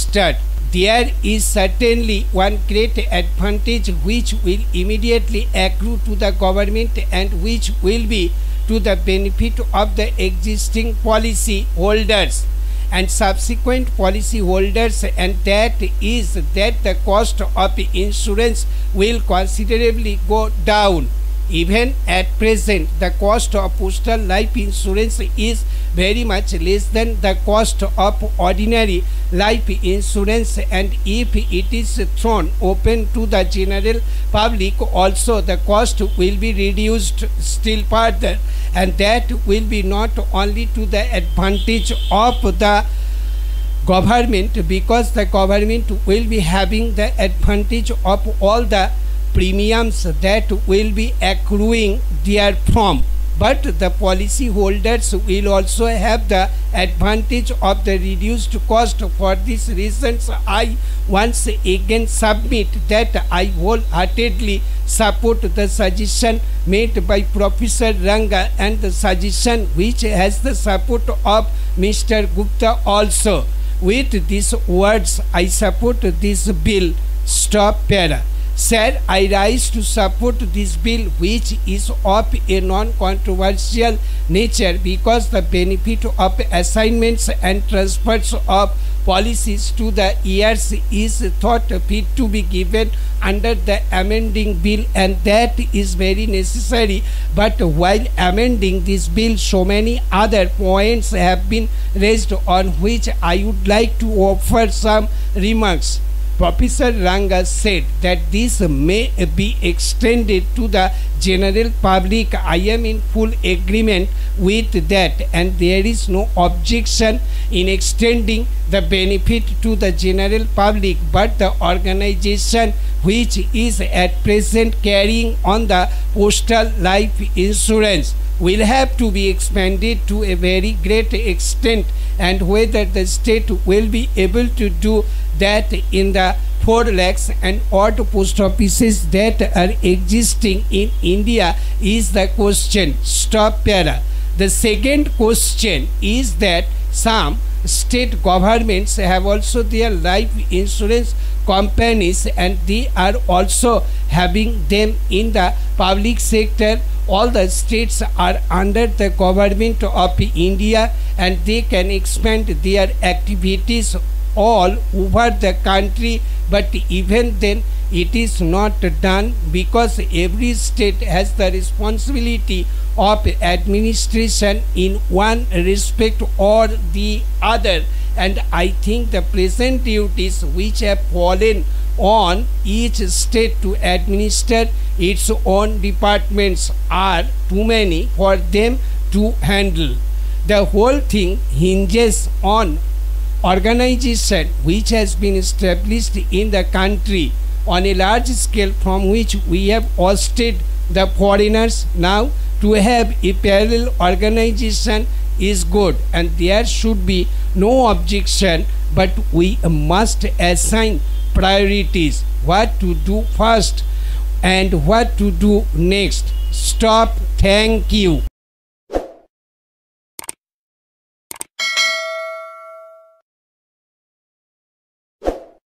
administered. There is certainly one great advantage which will immediately accrue to the government and which will be to the benefit of the existing policy holders and subsequent policy holders, and that is that the cost of insurance will considerably go down. Even at present, the cost of postal life insurance is very much less than the cost of ordinary life insurance, and if it is thrown open to the general public also, the cost will be reduced still further, and that will be not only to the advantage of the government, because the government will be having the advantage of all the premiums that will be accruing therefrom, but the policy holders will also have the advantage of the reduced cost. For these reasons, I once again submit that I wholeheartedly support the suggestion made by Professor Ranga and the suggestion which has the support of Mr. Gupta also. With these words, I support this bill. Stop para. Sir, I rise to support this bill, which is of a non-controversial nature, because the benefit of assignments and transfers of policies to the heirs is thought fit to be given under the amending bill, and that is very necessary. But while amending this bill, so many other points have been raised on which I would like to offer some remarks. Professor Ranga said that this may be extended to the general public. I am in full agreement with that, and there is no objection in extending the benefit to the general public, but the organization which is at present carrying on the postal life insurance will have to be expanded to a very great extent, and whether the state will be able to do that in the 4 lakhs and odd post offices that are existing in India is the question. Stop para. The second question is that some state governments have also their life insurance companies, and they are also having them in the public sector. All the states are under the government of India, and they can expand their activities all over the country, but even then it is not done, because every state has the responsibility of administration in one respect or the other, and I think the present duties which have fallen on each state to administer its own departments are too many for them to handle. The whole thing hinges on organization which has been established in the country on a large scale, from which we have ousted the foreigners. Now to have a parallel organization is good, and there should be no objection, but we must assign priorities, what to do first and what to do next. Stop. Thank you.